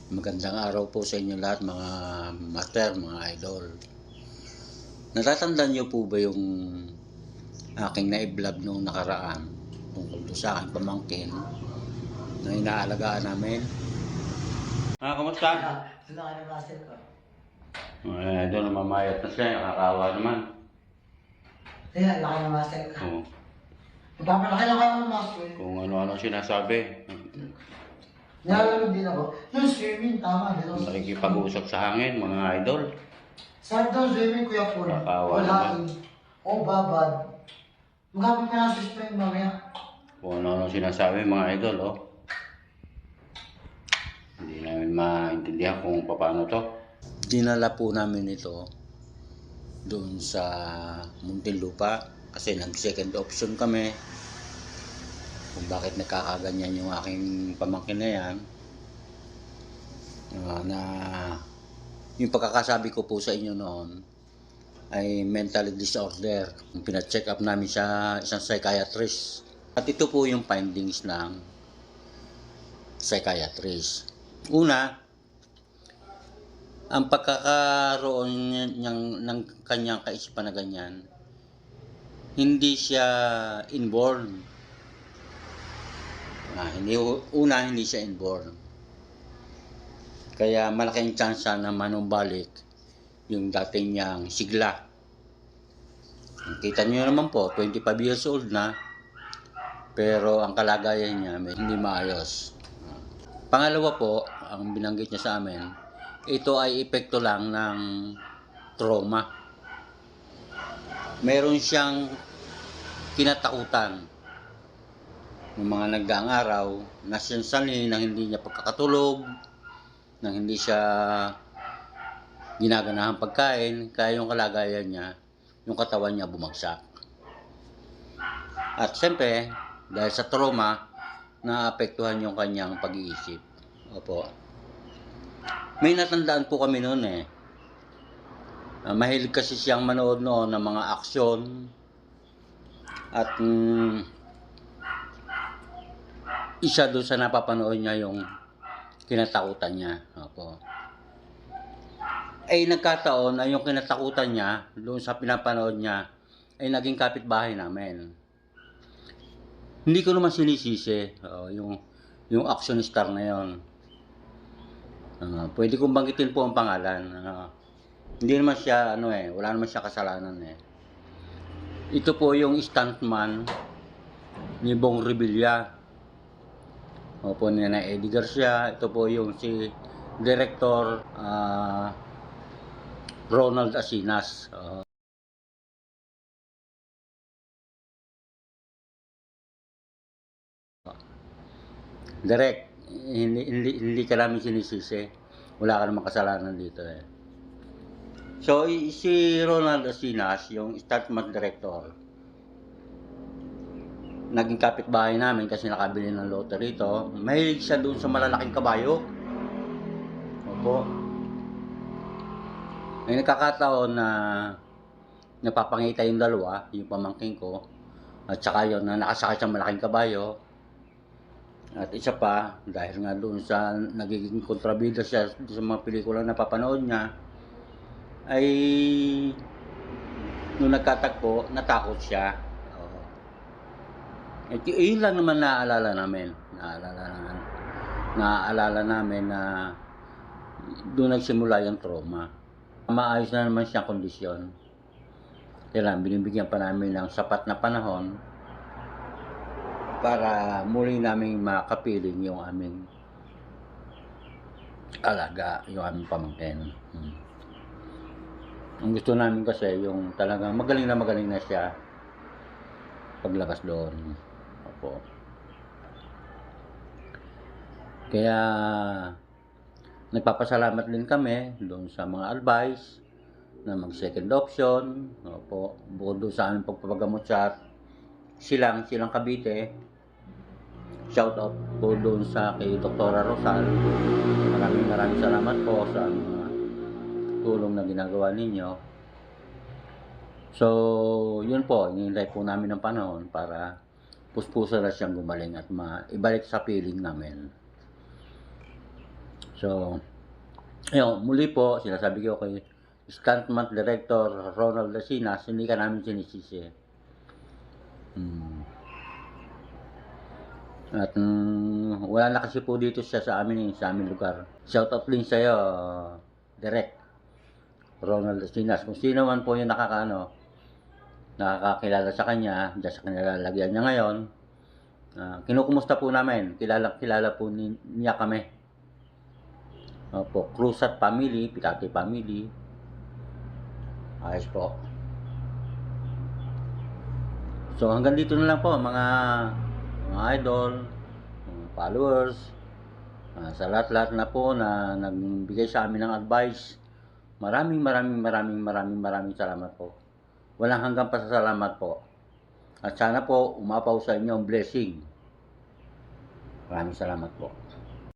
Magandang araw po sa inyo lahat mga master, mga idol. Natatandaan niyo po ba yung aking na-vlog noong nakaraan tungkol sa aking pamangkin na inaalagaan namin? Kamusta? Ano ka na master ko? Doon namamayat na siya, nakakawa naman. Kaya, laki na master ko. Oo. Magpapalaki na kayo ng master. Kung ano-ano sinasabi. Nilalamig din ako. Yung swimming, tama. Nakikipag-usap sa hangin, mga idol. Sarap daw swimming, Kuya Pura. Kakawa Walain. O babad. Magkapag ka na sa spring mamaya. Kung ano-ano sinasabi, mga idol, oh. Hindi namin maintindihan kung paano to. Dinala po namin ito doon sa Muntinlupa kasi nag-second option kami kung bakit nagkakaganyan yung aking pamangkin na yan. Na yung pagkakasabi ko po sa inyo noon ay mental disorder. Pina-check up namin sa isang psychiatrist. At ito po yung findings ng psychiatrist. Una, ang pagkakaroon ng kanyang kaisipan na ganyan, hindi siya inborn. Hindi siya inborn. Kaya malaking tsansa na manumbalik yung dati niyang sigla. Kita niyo naman po, 25 years old na, pero ang kalagayan niya hindi maayos. Pangalawa po, ang binanggit niya sa amin, ito ay epekto lang ng trauma. Meron siyang kinatakutan ng mga nagdaang araw na sanhi ng hindi niya pagkakatulog, nang hindi siya ginaganahan pagkain, kaya yung kalagayan niya, yung katawan niya bumagsak. At siyempre, dahil sa trauma, naapektuhan yung kanyang pag-iisip. Opo. May natandaan po kami noon eh. Mahilig kasi siyang manood noon ng mga aksyon at isa doon sa napapanood niya yung kinatakutan niya. Opo. Ay nagkataon na yung kinatakutan niya doon sa pinapanood niya ay naging kapitbahay namin. Hindi ko naman sinisisi yung action star na yon. Pwede kong banggitin po ang pangalan. Hindi naman siya wala naman siya kasalanan eh. Ito po yung stuntman ni Bong Revilla. Opo, niya na Eddie Garcia. Ito po yung si Director Ronald Asinas. Direct, hindi ka namin sinisisi. Wala ka namang kasalanan dito eh. So, si Ronald Asinas, yung stuntman director, naging kapitbahay namin kasi nakabili ng lottery ito. Mahilig siya doon sa malalaking kabayo. Opo. May nagkakataon na napapangita yung dalawa, yung pamangkin ko, at saka yun na nakasakay sa malaking kabayo. At isa pa, dahil nga doon sa nagiging kontrabida siya sa mga pelikula na napapanood niya, ay nung nagkatagpo, natakot siya. At yun lang naman naaalala namin. Naaalala namin na doon nagsimula yung trauma. Maayos na naman siyang kondisyon. Kaya binibigyan pa namin ng sapat na panahon para muli namin makapiling yung aming alaga, yung aming pamangkin. Ang gusto namin kasi yung talagang magaling na siya paglabas doon. Opo. Kaya nagpapasalamat din kami doon sa mga advice na mag second option. Opo. Bukod doon sa aming pagpapagamot sa silang Cavite. Shout out po doon sa kay Dr. Rosal. Maraming salamat po sa mga tulong na ginagawa ninyo. So, yun po, hinihintay po namin ng panahon para puspusan na siyang gumaling at maibalik sa piling namin. So, ayun, muli po, sinasabi ko kay Stuntman Director Ronald Lasinas, hindi ka namin sinisisi. At wala na kasi po dito siya sa amin, sa aming lugar. Shoutout din sa'yo, Direk Ronald Lasinas. Kung sino man po yung nakakakilala sa kanya, dyan sa kanilalagyan niya ngayon, kinukumusta po namin, kilala po niya kami. Opo, Cruzat family, Pitati family. Ayos po. So hanggang dito na lang po mga idol, mga followers, sa lahat-lahat na po na nagbigay sa amin ng advice. Maraming salamat po. Walang hanggang pasasalamat po. At sana po umapaw sa inyo ang blessing. Maraming salamat po.